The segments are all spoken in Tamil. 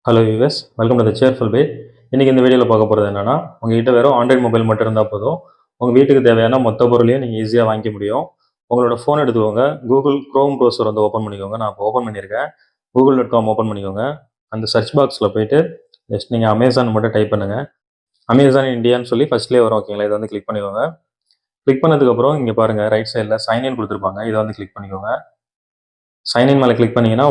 Hello US welcome to the cheerful bay. இன்றைக்கி இந்த வீடியோவில் பார்க்க போகிறது என்னென்னா, உங்கள்கிட்ட வெறும் ஆண்ட்ராய்ட் மொபைல் மட்டும் இருந்தால் போதும். உங்கள் வீட்டுக்கு தேவையான மொத்த பொருளையும் நீங்கள் ஈஸியாக வாங்கிக்க முடியும். உங்களோட ஃபோன் எடுத்துக்கோங்க, கூகுள் க்ரோம் ப்ரௌசர் வந்து ஓப்பன் பண்ணிக்கோங்க. நான் இப்போ ஓப்பன் பண்ணியிருக்கேன். google.com ஓப்பன் பண்ணிக்கோங்க. அந்த சர்ச் பாக்ஸில் போயிட்டு ஜஸ்ட் நீங்கள் அமேசான் மட்டும் டைப் பண்ணுங்கள். அமேசான் இந்தியான்னு சொல்லி ஃபஸ்ட்லேயே வரும். ஓகேங்களா, இதை வந்து கிளிக் பண்ணிக்கோங்க. கிளிக் பண்ணதுக்கப்புறம் இங்கே பாருங்கள், ரைட் சைடில் சைன்இன் கொடுத்துருப்பாங்க. இதை வந்து கிளிக் பண்ணிக்கோங்க. சைன்இன் மேலே கிளிக் பண்ணிங்கன்னா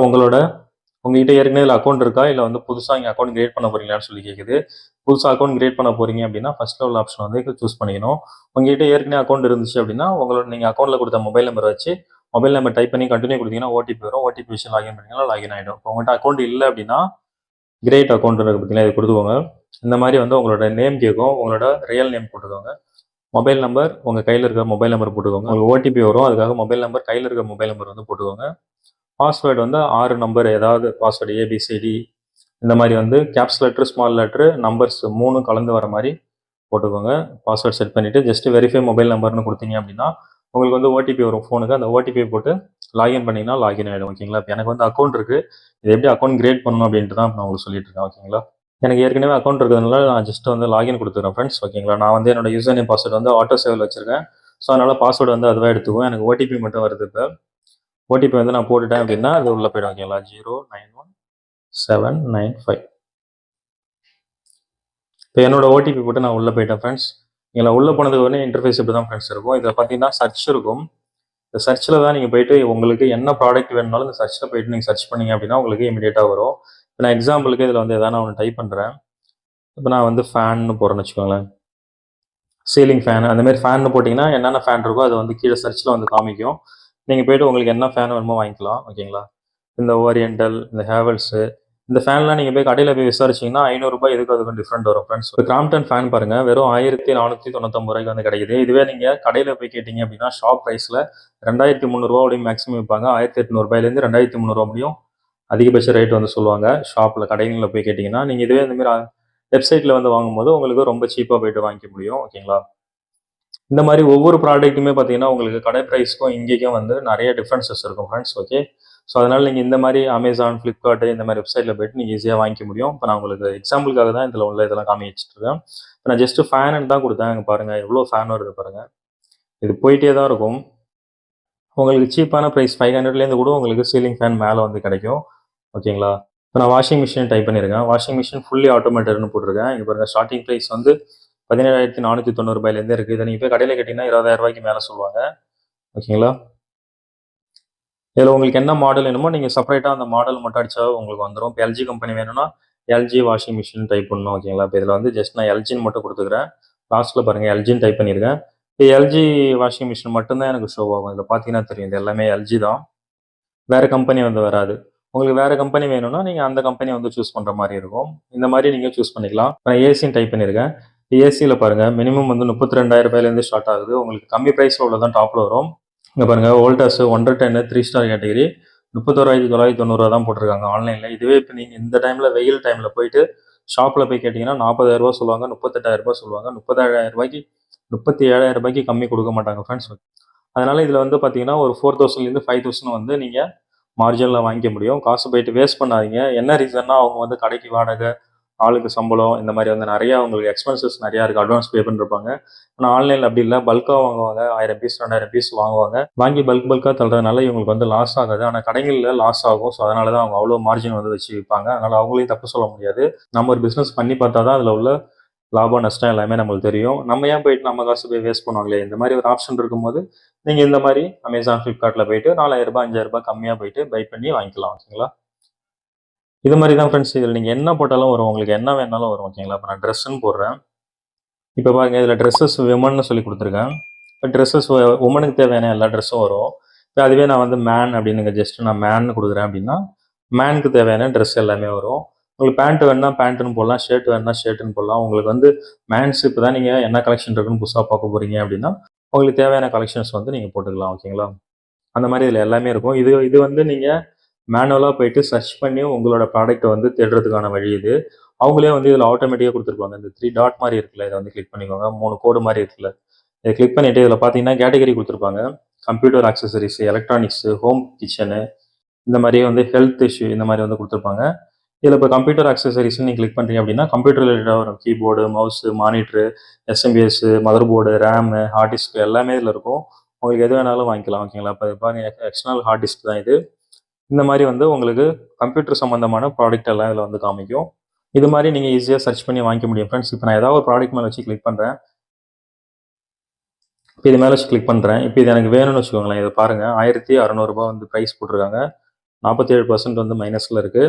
உங்ககிட்ட ஏற்கனவே இதில் அக்கௌண்ட் இருக்கா, இல்லை வந்து புதுசாக இங்கே அக்கௌண்ட் கிரியேட் பண்ண போறீங்களான்னு சொல்லி கேட்குது. புதுசாக அக்கௌண்ட் கிரியேட் பண்ண போறீங்க அப்படின்னா ஃபர்ஸ்ட் உள்ள ஆப்ஷன் வந்து சூஸ் பண்ணிக்கணும். உங்ககிட்ட ஏற்கனவே அக்கௌண்ட் இருந்துச்சு அப்படின்னா நீங்கள் அக்கௌண்ட்டில் கொடுத்த மொபைல் நம்பர் வச்சு மொபைல் நம்பர் டைப் பண்ணி கண்டினியூ கொடுத்தீங்கன்னா ஓடிபி வரும். ஓடிபி வச்சு லாகின் பண்ணிங்கன்னா லாகின் ஆகிடும். இப்போ உங்கள்கிட்ட அக்கௌண்ட் இல்லை அப்படின்னா கிரியேட் அக்கௌண்ட் இருக்குது பார்த்தீங்கன்னா, இது கொடுத்துக்கோங்க. இந்த மாதிரி வந்து உங்களோட நேம் கேட்கும். உங்களோட ரியல் நேம் போட்டுக்கோங்க. மொபைல் நம்பர் உங்கள் கையில் இருக்கிற மொபைல் நம்பர் போட்டுக்கோங்க. உங்களுக்கு ஓடிபி வரும். அதுக்காக மொபைல் நம்பர் கையில் இருக்கிற மொபைல் நம்பர் வந்து போட்டுக்கோங்க. பாஸ்வேர்டு வந்து 6 நம்பர் ஏதாவது பாஸ்வேர்டு ஏபிசிடி இந்த மாதிரி வந்து caps letter small letter numbers 3 கலந்து வர மாதிரி போட்டுக்கோங்க. பாஸ்வேர்ட் செட் பண்ணிவிட்டு ஜஸ்ட் வெரிஃபை மொபைல் நம்பர்னு கொடுத்தீங்க அப்படின்னா உங்களுக்கு வந்து ஓடிபி வரும் ஃபோனுக்கு. அந்த ஓடிபியை போட்டு லாகின் பண்ணிங்கன்னா லாகின் ஆகிடும். ஓகேங்களா, இப்போ எனக்கு வந்து அக்கௌண்ட் இருக்குது. இது எப்படி அக்கௌண்ட் கிரியேட் பண்ணணும் அப்படின்ட்டு தான் நான் உங்களுக்கு சொல்லிட்டு இருக்கேன். ஓகேங்களா, எனக்கு ஏற்கனவே அக்கௌண்ட் இருக்கிறதுனால நான் ஜஸ்ட் வந்து லாகின் கொடுத்துக்கிறேன் ஃப்ரெண்ட்ஸ். ஓகேங்களா, நான் வந்து என்னோட யூசர் நேம் பாஸ்வேர்டு வந்து ஆட்டோ சேவில் வச்சிருக்கேன். ஸோ அதனால் பாஸ்வேர்டு வந்து அதுவாக எடுத்துக்குவோம். எனக்கு ஓடிபி மட்டும் வருது. இப்போ ஓடிபி வந்து நான் போட்டுட்டேன் அப்படின்னா அது உள்ளே போய்டும். ஓகேங்களா, 091795. இப்போ என்னோட ஓடிபி போட்டு நான் உள்ளே போயிட்டேன் ஃப்ரெண்ட்ஸ். நீங்கள் உள்ளே போனதுக்கு உடனே இன்டர்ஃபேஸ் இப்படி தான் ஃப்ரெண்ட்ஸ் இருக்கும். இதில் பார்த்தீங்கன்னா சர்ச் இருக்கும். இந்த சர்ச்சில் தான் நீங்கள் போயிட்டு உங்களுக்கு என்ன ப்ராடக்ட் வேணுனாலும் இந்த சர்ச்சில் போயிட்டு நீங்கள் சர்ச் பண்ணீங்க அப்படின்னா உங்களுக்கு இமீடியட்டாக வரும். இப்போ நான் எக்ஸாம்பிளுக்கு இதில் வந்து எதாவது ஒன்று டைப் பண்ணுறேன். இப்போ நான் வந்து ஃபேன்னு போடுறேன்னு வச்சுக்கோங்களேன். சீலிங் ஃபேன் அந்த மாதிரி ஃபேன் போட்டிங்கன்னா என்னென்ன ஃபேன் இருக்கோ அது வந்து கீழே சர்ச்சில் வந்து காமிக்கும். நீங்கள் போய்ட்டு உங்களுக்கு என்ன ஃபேன் வேணுமோ வாங்கிக்கலாம். ஓகேங்களா, இந்த ஓரியண்டல், இந்த ஹேவல்ஸு, இந்த ஃபேன்லாம் நீங்கள் போய் கடையில் போய் விசாரிச்சிங்கன்னா 500 ரூபாய் அதுக்கும் டிஃப்ரெண்ட் வரும் ஃப்ரெண்ட்ஸ். இப்போ கிராம்ப்டன் ஃபேன் பாருங்கள், வெறும் 1499 ரூபாய்க்கு வந்து கிடைக்குது. இதுவே நீங்கள் கடையில் போய் கேட்டிங்க அப்படின்னா ஷாப் ப்ரைஸில் 2300 ரூபா மேக்ஸிமம் விற்பாங்க. 1800 ரூபாயிலேருந்து 2300 ரூபா முடியும் அதிகபட்ச ரேட் வந்து சொல்லுவாங்க ஷாப்பில். கடைகளில் போய் கேட்டிங்கன்னா நீங்கள் இதுவே இந்தமாரி வெப்சைட்டில் வந்து வாங்கும்போது உங்களுக்கு ரொம்ப சீப்பாக போய்ட்டு வாங்கிக்க முடியும். ஓகேங்களா, இந்த மாதிரி ஒவ்வொரு ப்ராடக்ட்டுமே பார்த்தீங்கன்னா உங்களுக்கு கடை ப்ரைஸ்க்கும் இங்கேயும் வந்து நிறைய டிஃப்ரென்சஸ் இருக்கும் ஃப்ரெண்ட்ஸ். ஓகே, ஸோ அதனால் நீங்கள் இந்த மாதிரி அமேசான், ஃப்ளிப்கார்ட்டு இந்த மாதிரி வெப்சைட்டில் போய்ட்டு நீங்கள் ஈஸியாக வாங்கிக்க முடியும். இப்போ நான் உங்களுக்கு எக்ஸாம்பிளுக்காக தான் இதில் உள்ள இதெல்லாம் காமிச்சிட்ருக்கேன். இப்போ நான் ஜஸ்ட்டு ஃபேனுன்னு தான் கொடுத்தேன். இங்கே பாருங்கள் எவ்வளோ ஃபேன் வருது பாருங்கள். இது போயிட்டே தான் இருக்கும். உங்களுக்கு சீப்பான ப்ரைஸ் 500லேருந்து கூட உங்களுக்கு சீலிங் ஃபேன் மேலே வந்து கிடைக்கும். ஓகேங்களா, இப்போ நான் வாஷிங் மிஷின் டைப் பண்ணியிருக்கேன். வாஷிங் மிஷின் ஃபுல்லி ஆட்டோமேட்டட்னு போட்டிருக்கேன். இங்கே பாருங்கள் ஸ்டார்டிங் ப்ரைஸ் வந்து 17,490 ரூபாயிலேருந்து இருக்குது. இதை நீங்கள் போய் கடையில் கேட்டிங்கன்னா 20,000 ரூபாய்க்கு மேலே சொல்லுவாங்க. ஓகேங்களா, இதில் உங்களுக்கு என்ன மாடல் வேணுமோ நீங்கள் செப்பரேட்டாக அந்த மாடல் மட்டும் அடித்தா உங்களுக்கு வந்துடும். இப்போ எல்ஜி கம்பெனி வேணும்னா எல்ஜி வாஷிங் மிஷின் டைப் பண்ணணும். ஓகேங்களா, இப்போ இதில் வந்து ஜஸ்ட் நான் எல்ஜின்னு மட்டும் கொடுத்துக்கிறேன். லாஸ்ட்டில் பாருங்கள் எல்ஜின்னு டைப் பண்ணியிருக்கேன். இப்போ எல்ஜி வாஷிங் மிஷின் மட்டும்தான் எனக்கு ஷோ ஆகும். இதில் பார்த்தீங்கன்னா தெரியும், இது எல்லாமே எல்ஜி தான், வேறு கம்பெனி வந்து வராது. உங்களுக்கு வேறு கம்பெனி வேணும்னா நீங்கள் அந்த கம்பெனி வந்து சூஸ் பண்ணுற மாதிரி இருக்கும். இந்த மாதிரி நீங்கள் சூஸ் பண்ணிக்கலாம். நான் ஏசின்னு டைப் பண்ணியிருக்கேன். ஏசியில் பாருங்கள் மினிமம் வந்து 32,000 ரூபாயிலேருந்து ஸ்டார்ட் ஆகுது. உங்களுக்கு கம்மி ப்ரைஸில் உள்ளதான் டாப்பில் வரும். இங்கே பாருங்கள் வோல்டாஸ் 110 3 ஸ்டார் கேட்டகரி 31,990 தான் போட்டிருக்காங்க ஆன்லைனில். இதுவே இப்போ நீங்கள் இந்த டைமில் வெயில் டைமில் போயிட்டு ஷாப்பில் போய் கேட்டிங்கன்னா 40,000 ரூபா சொல்லுவாங்க, 38,000 ரூபா சொல்லுவாங்க. 37,000 ரூபாய்க்கு கம்மி கொடுக்க மாட்டாங்க ஃப்ரெண்ட்ஸ். அதனால் இதில் வந்து பார்த்தீங்கன்னா ஒரு 4,000லேருந்து 5,000 வந்து நீங்கள் மார்ஜினில் வாங்கிக்க முடியும். காசு போயிட்டு வேஸ்ட் பண்ணாதீங்க. என்ன ரீசன்னா அவங்க வந்து கடைக்கு வாடகை, ஆளுக்கு சம்பளம், இந்த மாதிரி வந்து நிறையா உங்களுக்கு எக்ஸ்பென்சஸ் நிறையா இருக்குது. அட்வான்ஸ் பே பண்ணிருப்பாங்க. ஆனால் ஆன்லைனில் அப்படி இல்லை, பல்காக வாங்குவாங்க. 1000 பீஸ் 2000 பீஸ் வாங்குவாங்க. வாங்கி பல்காக தள்ளுறதுனால இவங்களுக்கு வந்து லாஸ் ஆகாது. ஆனால் கடைகளில் லாஸ் ஆகும். ஸோ அதனால தான் அவங்க அவ்வளோ மார்ஜின் வந்து வச்சு விற்பாங்க. அதனால் அவங்களையும் தப்பு சொல்ல முடியாது. நம்ம ஒரு பிஸ்னஸ் பண்ணி பார்த்தா தான் அதில் உள்ள லாபம் நஷ்டம் எல்லாமே நம்மளுக்கு தெரியும். நம்ம ஏன் போயிட்டு நம்ம காசு போய் வேஸ்ட் பண்ணுவாங்களே. இந்த மாதிரி ஒரு ஆப்ஷன் இருக்கும்போது நீங்கள் இந்த மாதிரி அமேசான், ஃப்ளிப்கார்ட்டில் போயிட்டு 4,000 ரூபாய் 5,000 ரூபாய் கம்மியாக போயிட்டு பை பண்ணி வாங்கிக்கலாம். ஓகேங்களா, இது மாதிரி தான் ஃப்ரெண்ட்ஸ். இதில் நீங்கள் என்ன போட்டாலும் வரும், உங்களுக்கு என்ன வேணாலும் வரும். ஓகேங்களா, இப்போ நான் ட்ரெஸ்ஸுன்னு போடுறேன். இப்போ பாருங்கள் இதில் ட்ரெஸ்ஸஸ் விமன்னு சொல்லி கொடுத்துருக்கேன். இப்போ ட்ரெஸ்ஸஸ் உமனுக்கு தேவையான எல்லா ட்ரெஸ்ஸும் வரும். இப்போ அதுவே நான் வந்து மேன் அப்படின்னு ஜஸ்ட் நான் மேன்னு கொடுக்குறேன் அப்படின்னா மேனுக்கு தேவையான ட்ரெஸ் எல்லாமே வரும். உங்களுக்கு பேண்ட் வேணுன்னா பேண்ட்டுன்னு போடலாம், ஷர்ட் வேணுன்னா ஷர்ட்டுன்னு போடலாம். உங்களுக்கு வந்து மேன்ஸ் இப்போ தான் நீங்கள் என்ன கலெக்ஷன் இருக்குன்னு புதுசாக பார்க்க போகிறீங்க அப்படின்னா உங்களுக்கு தேவையான கலெக்ஷன்ஸ் வந்து நீங்கள் போட்டுக்கலாம். ஓகேங்களா, அந்த மாதிரி இதில் எல்லாமே இருக்கும். இது வந்து நீங்கள் மேனுவலாக போயிட்டு சர்ச் பண்ணி உங்களோட ப்ராடக்ட்டை வந்து தேடுறதுக்கான வழி இது. அவங்களே வந்து இதில் ஆட்டோமேட்டிக்காக கொடுத்துருப்பாங்க. இந்த 3 டாட் மாதிரி இருக்குல்ல, இதை வந்து கிளிக் பண்ணிக்கோங்க. 3 கோடு மாதிரி இருக்குல்ல, இதை கிளிக் பண்ணிவிட்டு இதில் பார்த்தீங்கன்னா கேட்டகரி கொடுத்துருப்பாங்க. Computer accessories, electronics, home kitchen, இந்த மாதிரி வந்து ஹெல்த் இஷ்யூ இந்த மாதிரி வந்து கொடுத்துருப்பாங்க. இதில் இப்போ கம்ப்யூட்டர் அக்சசரிஸ் நீங்கள் கிளிக் பண்ணுறீங்க அப்படின்னா கம்ப்யூட்டர் ரிலேட்டடாக வரும். Keyboard, mouse, monitor, SMPS, mother board, RAM, hard disk எல்லாமே இதில் இருக்கும். உங்களுக்கு எது வேணாலும் வாங்கிக்கலாம். ஓகேங்களா? இப்போ பாருங்க எக்ஸ்டர்னல் ஹார்ட் டிஸ்க் தான் இது. இந்த மாதிரி வந்து உங்களுக்கு கம்ப்யூட்டர் சம்மந்தமான ப்ராடக்ட் எல்லாம் இதில் வந்து காமிக்கும். இது மாதிரி நீங்கள் ஈஸியாக சர்ச் பண்ணி வாங்கிக்க முடியும் ஃப்ரெண்ட்ஸ். இப்போ நான் ஏதாவது ஒரு ப்ராடக்ட் மேலே வச்சு கிளிக் பண்ணுறேன். இப்போ இது மேலே வச்சு கிளிக் பண்ணுறேன். இப்போ இது எனக்கு வேணும்னு வச்சுக்கோங்களேன். இதை பாருங்கள், 1600 வந்து ப்ரைஸ் போட்டிருக்காங்க. 47% வந்து மைனஸில் இருக்குது.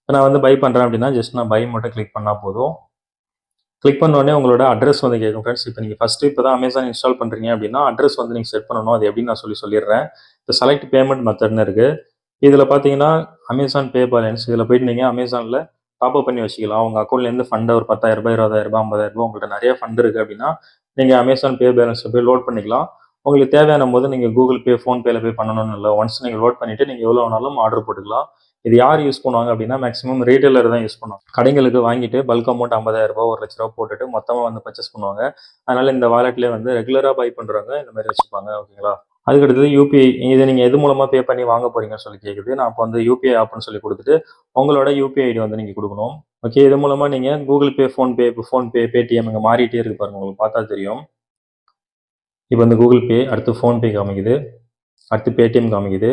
இப்போ நான் வந்து பை பண்ணுறேன் அப்படின்னா ஜஸ்ட் நான் பை மட்டும் கிளிக் பண்ணால் போதும். கிளிக் பண்ண உடனே உங்களோட அட்ரஸ் வந்து கேட்கும் ஃப்ரெண்ட்ஸ். இப்போ நீங்கள் ஃபஸ்ட்டு இப்போ தான் அமேசான் இன்ஸ்டால் பண்ணுறீங்க அப்படின்னா அட்ரஸ் வந்து நீங்கள் செட் பண்ணணும். அது எப்படின்னு நான் சொல்லிடுறேன். இப்போ செலக்ட் பேமெண்ட் மெத்தட்னு இருக்குது. இதில் பார்த்தீங்கன்னா அமேசான் பே பேலன்ஸ் இதில் போயிட்டு நீங்கள் அமேசானில் டாப் அப் பண்ணி வச்சுக்கலாம். உங்கள் அக்கௌண்ட்லேருந்து ஃபண்டை ஒரு 10,000, 20,000, 50,000 உங்கள்கிட்ட நிறைய ஃபண்ட் இருக்குது அப்படின்னா நீங்கள் அமேசான் பே பேலன்ஸை போய் லோட் பண்ணிக்கலாம். உங்களுக்கு தேவையான போது நீங்கள் கூகுள் பே, ஃபோன்பேல போய் பண்ணணும்னு இல்லை. ஒன்ஸ் நீங்கள் லோட் பண்ணிவிட்டு நீங்கள் எவ்வளோ வேணாலும் ஆர்டர் போட்டுக்கலாம். இது யார் யூஸ் பண்ணுவாங்க அப்படின்னா மேக்ஸிமம் ரீட்டைலர் தான் யூஸ் பண்ணுவாங்க. கடைகளுக்கு வாங்கிட்டு பல்க் அமௌண்ட் 50,000, 1,00,000 போட்டுட்டு மொத்தமாக வந்து பர்ச்சேஸ் பண்ணுவாங்க. அதனால இந்த வாலெட்லேயே வந்து ரெகுலராக பை பண்ணுறவங்க இந்த மாதிரி வச்சுப்பாங்க. ஓகேங்களா? அதுக்கடுத்தது யூபிஐ. இதை நீங்கள் எது மூலமாக பே பண்ணி வாங்க போறீங்கன்னு சொல்லி கேட்குது. நான் இப்போ வந்து யூபிஐ ஆப்னு சொல்லி கொடுத்துட்டு உங்களோட யூபிஐ ஐடி வந்து நீங்கள் கொடுக்கணும். ஓகே, இது மூலமாக நீங்கள் கூகுள் பே, ஃபோன்பே, இப்போ ஃபோன்பே, பேடிஎம் இங்கே மாறிட்டே இருக்கு பாருங்க, உங்களுக்கு பார்த்தா தெரியும். இப்போ வந்து கூகுள் பே, அடுத்து ஃபோன்பே காமிக்குது, அடுத்து பேடிஎம் காமிக்குது.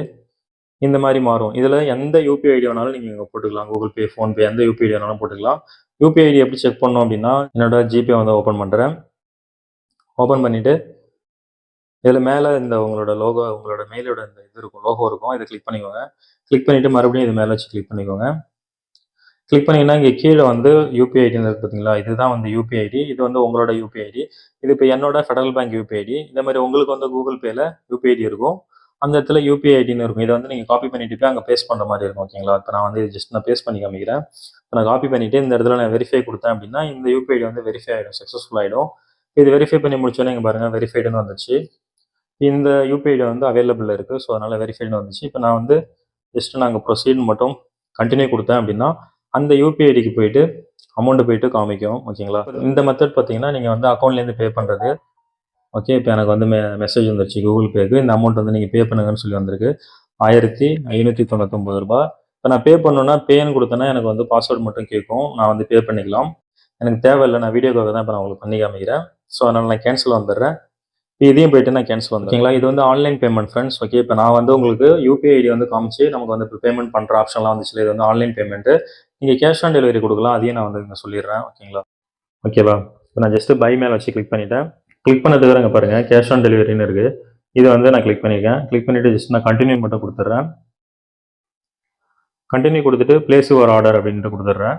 இந்த மாதிரி மாறும். இதில் எந்த யூபிஐ ஐடி வேணாலும் நீங்கள் இங்கே போட்டுக்கலாம். கூகுள் பே, ஃபோன்பே எந்த யூபிஐ ஐடி வேணாலும் போட்டுக்கலாம். யூபிஐ ஐடி எப்படி செக் பண்ணோம் அப்படின்னா என்னோட ஜிபே வந்து ஓப்பன் பண்ணுறேன். ஓப்பன் பண்ணிவிட்டு இதில் மேலே இந்த உங்களோட லோகோ, உங்களோட மெயிலோட இந்த இது இருக்கும், லோகோ இருக்கும். இதை கிளிக் பண்ணிக்கோங்க. கிளிக் பண்ணிவிட்டு மறுபடியும் இது மேலே வச்சு கிளிக் பண்ணிக்கோங்க. கிளிக் பண்ணிங்கன்னா இங்கே கீழே வந்து யூபிஐ ஐடின்னு இருக்குது பார்த்தீங்களா? இதுதான் வந்து யூபிஐ ஐடி. இது வந்து உங்களோட யூபிஐ ஐடி. இது இப்போ என்னோட ஃபெடரல் பேங்க் யூபிஐ ஐடி. இந்த மாதிரி உங்களுக்கு வந்து கூகுள் பேயில் யூபிஐ ஐடி இருக்கும். அந்த இடத்துல யூபிஐ ஐடின்னு இருக்கும். இதை வந்து நீங்கள் காப்பி பண்ணிட்டு போய் அங்கே பேஸ்ட் பண்ணுற மாதிரி இருக்கும். ஓகேங்களா? இப்போ நான் வந்து ஜஸ்ட் நான் பேஸ்ட் பண்ணி காமிக்கிறேன். இப்போ நான் காப்பி பண்ணிவிட்டு இந்த இடத்துல நான் வெரிஃபை கொடுத்தேன் அப்படின்னா இந்த யூபிஐ ஐடி வந்து வெரிஃபை ஆகிடும், சக்ஸஸ்ஃபுல் ஆகிடும். இது வெரிஃபை பண்ணி முடிச்சோன்னே இங்கே பாருங்கள் வெரிஃபைடுன்னு வந்துச்சு. இந்த யூபிஐ ஐடி வந்து அவைலபிள் இருக்குது. ஸோ அதனால் வெரிஃபைடுன்னு வந்துச்சு. இப்போ நான் வந்து ஜஸ்ட் நாங்கள் ப்ரொசீட் மட்டும் கண்டினியூ கொடுத்தேன் அப்படின்னா அந்த யூபிஐ ஐடிக்கு போயிட்டு அமௌண்ட்டு போயிட்டு காமிக்கும். ஓகேங்களா? இந்த மெத்தட் பார்த்தீங்கன்னா நீங்கள் வந்து அக்கௌண்ட்லேருந்து பே பண்ணுறது. ஓகே, இப்போ எனக்கு வந்து மெசேஜ் வந்துருச்சு கூகுள் பேக்கு. இந்த அமௌண்ட் வந்து நீங்கள் பே பண்ணுங்கன்னு சொல்லி வந்திருக்கு. 1599 ரூபா. இப்போ நான் பே பண்ணணுன்னா பேன்னு கொடுத்தேன்னா எனக்கு வந்து பாஸ்வேர்டு மட்டும் கேட்கும். நான் வந்து பே பண்ணிக்கலாம். எனக்கு தேவையில்லை, நான் வீடியோக்காக தான் இப்போ நான் உங்களுக்கு பண்ணி காமிக்கிறேன். ஸோ அதனால் நான் கேன்சல் வந்துடுறேன். இதையும் போயிட்டு நான் கேன்சல் வந்து ஓகேங்களா? இது வந்து ஆன்லைன் பேமெண்ட் ஃப்ரெண்ட்ஸ். ஓகே, இப்போ நான் வந்து உங்களுக்கு யூபிஐ ஐடி வந்து காமிச்சு நமக்கு வந்து இப்போ பேமெண்ட் பண்ணுற ஆப்ஷன்லாம் வந்துச்சு. இது வந்து ஆன்லைன் பேமெண்ட்டு. நீங்கள் கேஷ் ஆன் டெலிவரி கொடுக்கலாம். அதையும் நான் வந்து இங்கே சொல்லிடுறேன். ஓகேங்களா? ஓகேவா? இப்போ நான் ஜஸ்ட்டு பை மேலே வச்சு கிளிக் பண்ணிட்டேன். கிளிக் பண்ணதுக்கு இங்கே பாருங்கள் கேஷ் ஆன் டெலிவரின்னு இருக்குது. இதை வந்து நான் கிளிக் பண்ணியிருக்கேன். கிளிக் பண்ணிவிட்டு ஜஸ்ட் நான் கண்டினியூ மட்டும் கொடுத்துட்றேன். கண்டினியூ கொடுத்துட்டு பிளேஸ் யுவர் ஆர்டர் அப்படின்ட்டு கொடுத்துட்றேன்.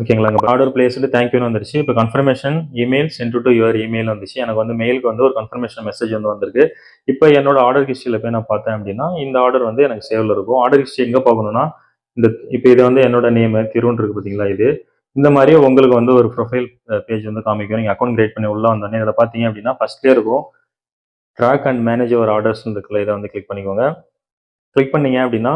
ஓகேங்களா? அங்கே ஆர்டர் பிளேஸ்டு தேங்க்யூன்னு வந்துருச்சு. இப்போ confirmation email sent to your email வந்துச்சு. எனக்கு வந்து மெயிலுக்கு வந்து ஒரு கன்ஃபர்மேஷன் மெசேஜ் வந்து வந்திருக்கு. இப்போ என்னோட ஆர்டர் ஹிஸ்ட்ரியில் போய் நான் பார்த்தேன் அப்படின்னா இந்த ஆர்டர் வந்து எனக்கு சேவில் இருக்கும். ஆர்டர் ஹிஸ்ட்ரி எங்கே பார்க்கணுன்னா இந்த இப்போ இது வந்து என்னோட நேமு திருன்னு இருக்குது பார்த்தீங்களா? இது இந்த மாதிரி உங்களுக்கு வந்து ஒரு ப்ரொஃபைல் பேஜ் வந்து காமிக்கும். நீங்கள் அக்கௌண்ட் கிரியேட் பண்ணி உள்ளே வந்தோடனே இதில் பார்த்தீங்க அப்படின்னா ஃபஸ்ட்லேயே இருக்கும் ட்ராக் அண்ட் மேனேஜ் யுவர் ஆர்டர்ஸ்ன்னு இருக்குல்ல, இதை வந்து கிளிக் பண்ணிக்கோங்க. கிளிக் பண்ணீங்க அப்படின்னா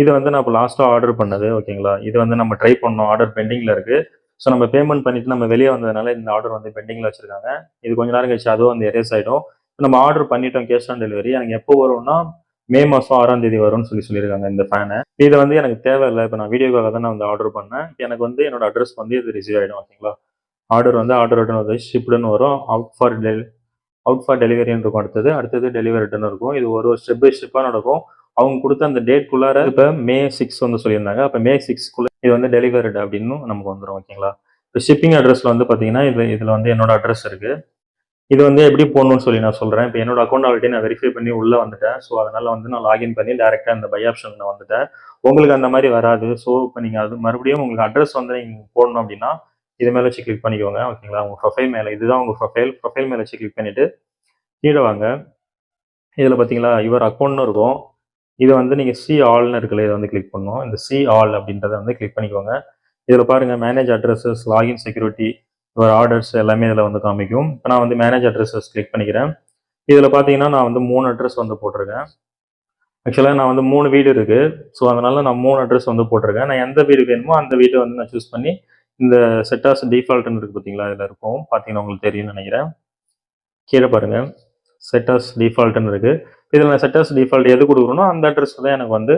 இது வந்து நான் இப்போ லாஸ்ட்டாக ஆர்டர் பண்ணது. ஓகேங்களா? இது வந்து நம்ம ட்ரை பண்ணோம், ஆர்டர் பெண்டிங்கில் இருக்குது. ஸோ நம்ம பேமெண்ட் பண்ணிவிட்டு நம்ம வெளியே வந்ததுனால இந்த ஆர்டர் வந்து பெண்டிங்கில் வச்சுருக்காங்க. இது கொஞ்ச நேரம் கழிச்சு அதுவும் வந்து எரேஸ் ஆகிடும். நம்ம ஆர்டர் பண்ணிட்டோம் கேஷ் ஆன் டெலிவரி. எனக்கு எப்போ வரும்னா மே மாதம் 6ஆம் தேதி வரும்னு சொல்லியிருக்காங்க இந்த ஃபேனை. இது வந்து எனக்கு தேவையில்லை. இப்போ நான் வீடியோக்காக தான் நான் வந்து ஆர்டர் பண்ணேன். எனக்கு வந்து என்னோட அட்ரஸ் வந்து இது ரிசீவ் ஆகிடும். ஓகேங்களா? ஆர்டர் வந்து ஆர்டர் ரிட்டன் வந்து ஷிப்டுன்னு வரும். அவுட் ஃபார் டெலிவரின்னு இருக்கும். அடுத்தது டெலிவரி ரிட்டன் இருக்கும். இது ஒரு ஸ்டெப் பை ஸ்டெப்பாக நடக்கும். அவங்க கொடுத்த அந்த டேட்குள்ளார இப்போ May 6 வந்து சொல்லியிருந்தாங்க. அப்போ May 6க்குள்ளே இது வந்து டெலிவர்டு அப்படின்னு நமக்கு வந்துடும். ஓகேங்களா? இப்போ ஷிப்பிங் அட்ரஸில் வந்து பார்த்தீங்கன்னா இதில் வந்து என்னோட அட்ரஸ் இருக்குது. இது வந்து எப்படி போடணும்னு சொல்லி நான் சொல்கிறேன். இப்போ என்னோட அக்கௌண்ட் ஆல்ரெடி நான் வெரிஃபை பண்ணி உள்ளே வந்துட்டேன். ஸோ அதனால் வந்து நான் லாகின் பண்ணி டேரெக்டாக இந்த பை ஆப்ஷனில் வந்துட்டேன். உங்களுக்கு அந்த மாதிரி வராது. ஸோ இப்போ நீங்கள் அது மறுபடியும் உங்களுக்கு அட்ரஸ் வந்து நீங்கள் போடணும் அப்படின்னா இது மேலே வச்சு கிளிக் பண்ணிக்கோங்க. ஓகேங்களா? உங்கள் ப்ரொஃபைல் மேலே இதுதான் உங்கள் ப்ரொஃபைல் மேலே வச்சு கிளிக் பண்ணிவிட்டு கீழே வாங்க. இதில் பார்த்தீங்களா யுவர் அக்கௌண்ட்னு இருக்கும். இது வந்து நீங்கள் சி ஆல்னு இருக்குல்ல, இதை வந்து கிளிக் பண்ணணும். இந்த சி ஆல் அப்படின்றத வந்து கிளிக் பண்ணிக்கோங்க. இதில் பாருங்கள் manage addresses, login security, your orders எல்லாமே இதில் வந்து காமிக்கும். இப்போ நான் வந்து மேனேஜ் அட்ரஸஸ் கிளிக் பண்ணிக்கிறேன். இதில் பார்த்தீங்கன்னா நான் வந்து 3 அட்ரஸ் வந்து போட்டிருக்கேன். ஆக்சுவலாக நான் வந்து 3 வீடு இருக்குது. ஸோ அதனால் நான் 3 அட்ரஸ் வந்து போட்டிருக்கேன். நான் எந்த வீடு வேணுமோ அந்த வீட்டை வந்து நான் சூஸ் பண்ணி இந்த செட்டாஸ் டிஃபால்ட்னு இருக்குது பார்த்தீங்களா, இதில் இருக்கும். பார்த்தீங்கன்னா உங்களுக்கு தெரியும்னு நினைக்கிறேன். கீழே பாருங்கள் செட்டாஸ் டிஃபால்ட்னு இருக்குது. இதில் நான் செட்டாஸ் டிஃபால்ட் எது கொடுக்குறோனோ அந்த அட்ரஸ் தான் எனக்கு வந்து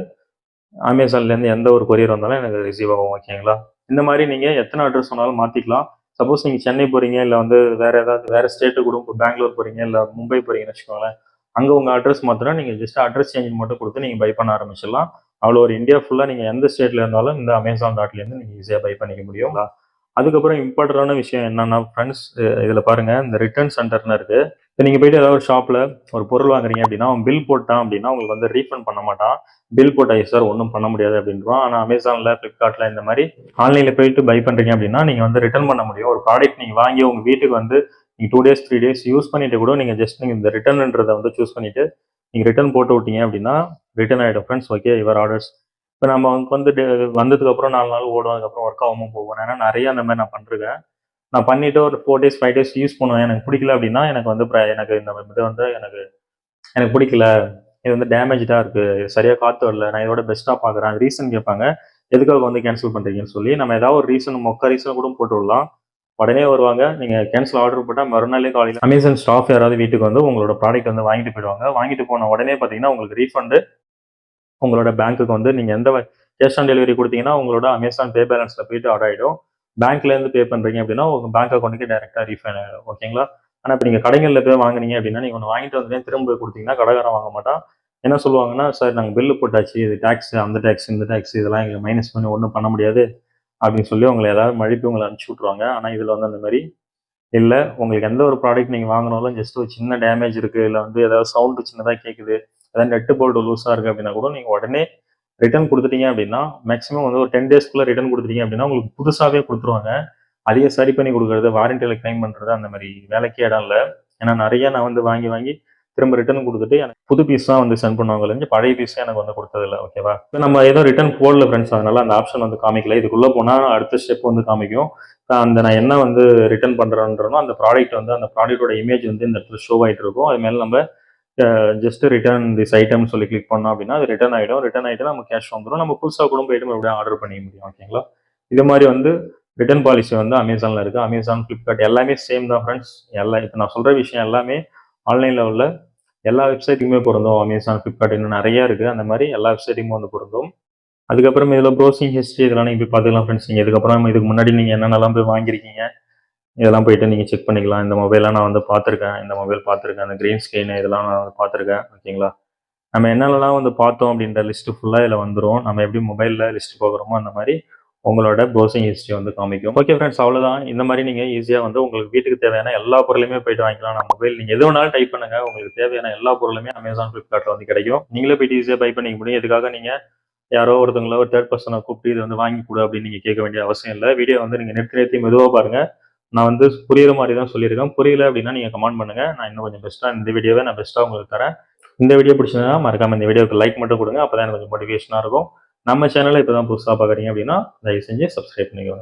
அமேசான்லேருந்து எந்த ஒரு கொரியர் வந்தாலும் எனக்கு ரிசீவ் ஆகும். ஓகேங்களா? இந்த மாதிரி நீங்கள் எத்தனை அட்ரஸ் வேணாலும் மாற்றிக்கலாம். சப்போஸ் நீங்கள் சென்னை போகிறீங்க, இல்லை வந்து வேறு ஏதாவது வேறு ஸ்டேட்டு கூட, இப்போ பெங்களூர் போகிறீங்க, இல்லை மும்பை போகிறீங்கன்னு வச்சுக்கோங்களேன். அங்கே உங்கள் அட்ரஸ் மாற்றினா நீங்கள் ஜஸ்ட் அட்ரஸ் சேஞ்ச் மட்டும் கொடுத்து நீங்கள் பை பண்ண ஆரம்பிச்சிடலாம். அவ்வளோ ஒரு இந்தியா ஃபுல்லாக நீங்கள் எந்த ஸ்டேட்டில் இருந்தாலும் இந்த அமேசான் டாட்லேருந்து நீங்கள் ஈஸியாக பை பண்ணிக்க முடியும். அதுக்கப்புறம் இம்பார்ட்டண்டான விஷயம் என்னன்னா ஃப்ரெண்ட்ஸ், இதில் பாருங்கள், இந்த ரிட்டர்ன் சென்டர்னு இருக்குது. இப்போ நீங்கள் போயிட்டு ஏதாவது ஒரு ஷாப்பில் ஒரு பொருள் வாங்குறீங்க அப்படின்னா, அவன் பில் போட்டான் அப்படின்னா உங்களுக்கு வந்து ரீஃபண்ட் பண்ண மாட்டான். பில் போட்ட சார் ஒன்றும் பண்ண முடியாது அப்படின்றான். ஆனால் அமேசானில், ஃப்ளிப்கார்ட்டில் இந்த மாதிரி ஆன்லைனில் போயிட்டு பை பண்ணுறீங்க அப்படின்னா நீங்கள் வந்து ரிட்டர்ன் பண்ண முடியும். ஒரு ப்ராடக்ட் நீங்கள் வாங்கி உங்கள் வீட்டுக்கு வந்து நீங்கள் 2 டேஸ் 3 டேஸ் யூஸ் பண்ணிட்டு கூட நீங்கள் ஜஸ்ட் நீங்கள் இந்த ரிட்டர்ன்றதை வந்து சூஸ் பண்ணிவிட்டு நீங்கள் ரிட்டர்ன் போட்டு விட்டீங்க அப்படின்னா ரிட்டர்ன் ஆகிடும் ஃப்ரெண்ட்ஸ். Okay, your orders. இப்போ நம்ம அவங்களுக்கு வந்து வந்ததுக்கப்புறம் 4 நாள் ஓடும், அதுக்கப்புறம் ஒர்க் ஆகாமல் போகும். ஏன்னா நிறைய அந்த மாதிரி நான் பண்ணிருக்கேன். நான் பண்ணிட்டு ஒரு 4 டேஸ் 5 டேஸ் யூஸ் பண்ணுவேன். எனக்கு பிடிக்கல அப்படின்னா எனக்கு வந்து எனக்கு இந்த இது வந்து எனக்கு எனக்கு பிடிக்கல, இது வந்து டேமேஜாக இருக்குது, சரியாக காற்று வரல, நான் இதோட பெஸ்ட்டாக பார்க்குறேன், ரீசன் கேட்பாங்க. எதுக்காக வந்து கேன்சல் பண்ணுறீங்கன்னு சொல்லி நம்ம ஏதாவது ஒரு ரீசன், மொக்க ரீசன் கூட போட்டு விடலாம். உடனே வருவாங்க. நீங்கள் கேன்சல் ஆர்டர் போட்டால் மறுநாளே காலையில் அமேசான் ஸ்டாஃப் யாராவது வீட்டுக்கு வந்து உங்களோட ப்ராடக்ட் வந்து வாங்கிட்டு போயிடுவாங்க. வாங்கிட்டு போன உடனே பார்த்தீங்கன்னா உங்களுக்கு ரீஃபண்டு உங்களோட பேங்க்குக்கு வந்து நீங்கள் எந்த கேஷ் ஆன் டெலிவரி கொடுத்தீங்கன்னா உங்களோட அமேசான் பே பேலன்ஸில் போயிட்டு ஆட் ஆகிடும். பேங்க்லேருந்து பே பண்ணுறீங்க அப்படின்னா உங்கள் பேங்க் அக்கௌண்ட்டுக்கு டேரெக்டாக ரீஃபண்ட் ஆகிடும். ஓகேங்களா? ஆனால் இப்போ நீங்கள் கடைகளில் போய் வாங்குனீங்க அப்படின்னா நீங்கள் ஒன்று வாங்கிட்டு வந்துட்டு திரும்ப போய் கொடுத்தீங்கன்னா கடைக்காரன் வாங்க மாட்டான். என்ன சொல்லுவாங்கன்னா, சார் நாங்கள் பில்லு போட்டாச்சு, இது டேக்ஸ், அந்த டேக்ஸ், இந்த டேக்ஸ், இதெல்லாம் எங்களுக்கு மைனஸ் பண்ணி ஒன்றும் பண்ண முடியாது அப்படின்னு சொல்லி உங்களை ஏதாவது மழுப்பி உங்களை அனுப்பிச்சி விட்ருவாங்க. ஆனால் இதில் வந்து அந்த மாதிரி இல்லை. உங்களுக்கு எந்த ஒரு ப்ராடக்ட் நீங்கள் வாங்கினாலும் ஜஸ்ட் ஒரு சின்ன டேமேஜ் இருக்குது, இல்லை வந்து ஏதாவது சவுண்டு சின்னதாக கேட்குது, ஏதாவது நெட்டு போல்டு லூஸாக இருக்குது அப்படின்னா கூட நீங்கள் உடனே ரிட்டர்ன் கொடுத்துட்டீங்க அப்படின்னா மேக்ஸிமம் வந்து ஒரு 10 டேஸ்க்குள்ளே ரிட்டர்ன் கொடுத்துட்டீங்க அப்படின்னா உங்களுக்கு புதுசாகவே கொடுத்துருவாங்க. அதிக சரி பண்ணி கொடுக்குறது, வாரண்டியில் கிளைம் பண்ணுறது, அந்த மாதிரி வேலைக்கே இடம் இல்லை. ஏன்னா நிறைய நான் வந்து வாங்கி வாங்கி திரும்ப ரிட்டர்ன் கொடுத்துட்டு எனக்கு புது பீஸ் தான் வந்து சென்ட் பண்ணுவாங்க, பழைய பீஸே எனக்கு வந்து கொடுத்ததில்ல. ஓகேவா? இப்போ நம்ம ஏதோ ரிட்டர்ன் போடல ஃப்ரெண்ட்ஸ், அதனால அந்த ஆப்ஷன் வந்து காமிக்கல. இதுக்குள்ளே போனால் அடுத்த ஸ்டெப் வந்து காமிக்கும். அந்த நான் என்ன வந்து ரிட்டர்ன் பண்ணுறேன்றனோ அந்த ப்ராடக்ட் வந்து அந்த ப்ராடக்டோட இமேஜ் வந்து இந்த இடத்துல ஷோ ஆகிட்டு இருக்கும். அது மேலே நம்ம ஜஸ்ட் ரிட்டர்ன் திஸ் ஐட்டம் சொல்லி கிளிக் பண்ணோம் அப்படின்னா அது ரிட்டர்ன் ஆகிடும். ரிட்டர்ன் ஆகிட்டு நம்ம கேஷ் வந்துடும். நம்ம புதுசாக கூட போயிட்டு மறுபடியும் ஆர்டர் பண்ணிக்க முடியும். ஓகேங்களா? இது மாதிரி வந்து ரிட்டர்ன் பாலிசி வந்து அமேசானில் இருக்குது. அமேசான், ஃப்ளிப்கார்ட் எல்லாமே சேம் தான் ஃப்ரெண்ட்ஸ். இப்போ நான் சொல்கிற விஷயம் எல்லாமே ஆன்லைனில் உள்ள எல்லா வெப்சைட்டுக்குமே பொருந்தும். அமேசான், ஃப்ளிப்கார்ட் இன்னும் நிறைய இருக்குது. அந்த மாதிரி எல்லா வெப்சைட்டுக்குமே வந்து பொருந்தும். அதுக்கப்புறம் இதில் ப்ரௌசிங் ஹிஸ்ட்ரி இதெல்லாம் நீங்கள் போய் பார்த்துக்கலாம் ஃப்ரெண்ட்ஸ். நீங்கள் இதுக்கப்புறம் இதுக்கு முன்னாடி நீங்கள் என்னென்னலாம் போய் வாங்கியிருக்கீங்க இதெல்லாம் போயிட்டு நீங்கள் செக் பண்ணிக்கலாம். இந்த மொபைலாம் நான் வந்து பார்த்துருக்கேன், இந்த மொபைல் பார்த்துருக்கேன், அந்த க்ரீன் ஸ்க்ரீன் இதெல்லாம் நான் வந்து பார்த்துருக்கேன். ஓகேங்களா? நம்ம என்னென்னலாம் வந்து பார்த்தோம் அப்படின்ற லிஸ்ட்டு ஃபுல்லாக இதில் வந்துடும். நம்ம எப்படி மொபைலில் லிஸ்ட் பார்க்குறோமோ அந்த மாதிரி உங்களோட ப்ரௌசிங் ஹிஸ்ட்ரி வந்து காமிக்கும். ஓகே ஃப்ரெண்ட்ஸ், அவ்வளோதான். இந்த மாதிரி நீங்கள் ஈஸியாக வந்து உங்களுக்கு வீட்டுக்கு தேவையான எல்லா பொருளுமே போயிட்டு வாங்கிக்கலாம். நான் மொபைல் நீங்கள் எது வேணாலும் டைப் பண்ணுங்கள், உங்களுக்கு தேவையான எல்லா பொருளுமே அமேசான், ஃப்ளிப்கார்ட்டில் வந்து கிடைக்கும். நீங்களே போயிட்டு ஈஸியாக பை பண்ணிக்க முடியும். இதுக்காக நீங்கள் யாரோ ஒருத்தவங்கள ஒரு தேர்ட் பர்சனை கூப்பிட்டு இது வந்து வாங்கி கொடு அப்படின்னு நீங்கள் கேட்க வேண்டிய அவசியம் இல்லை. வீடியோ வந்து நீங்கள் நிறுத்தி மெதுவாக பாருங்கள். நான் வந்து புரியுற மாதிரி தான் சொல்லியிருக்கேன். புரியல அப்படின்னா நீங்கள் கமெண்ட் பண்ணுங்கள். நான் இன்னும் கொஞ்சம் பெஸ்ட்டாக இந்த வீடியோவை நான் பெஸ்ட்டாக உங்களுக்கு தரேன். இந்த வீடியோ பிடிச்சதுன்னா மறக்காம இந்த வீடியோக்கு லைக் மட்டும் கொடுங்க. அப்போ தான் எனக்கு கொஞ்சம் மோட்டிவேஷனாக இருக்கும். நம்ம சேனலை இப்போ தான் புதுசாக பார்க்குறீங்க அப்படின்னா தயவு செஞ்சு சப்ஸ்கிரைப் பண்ணிக்கோங்க.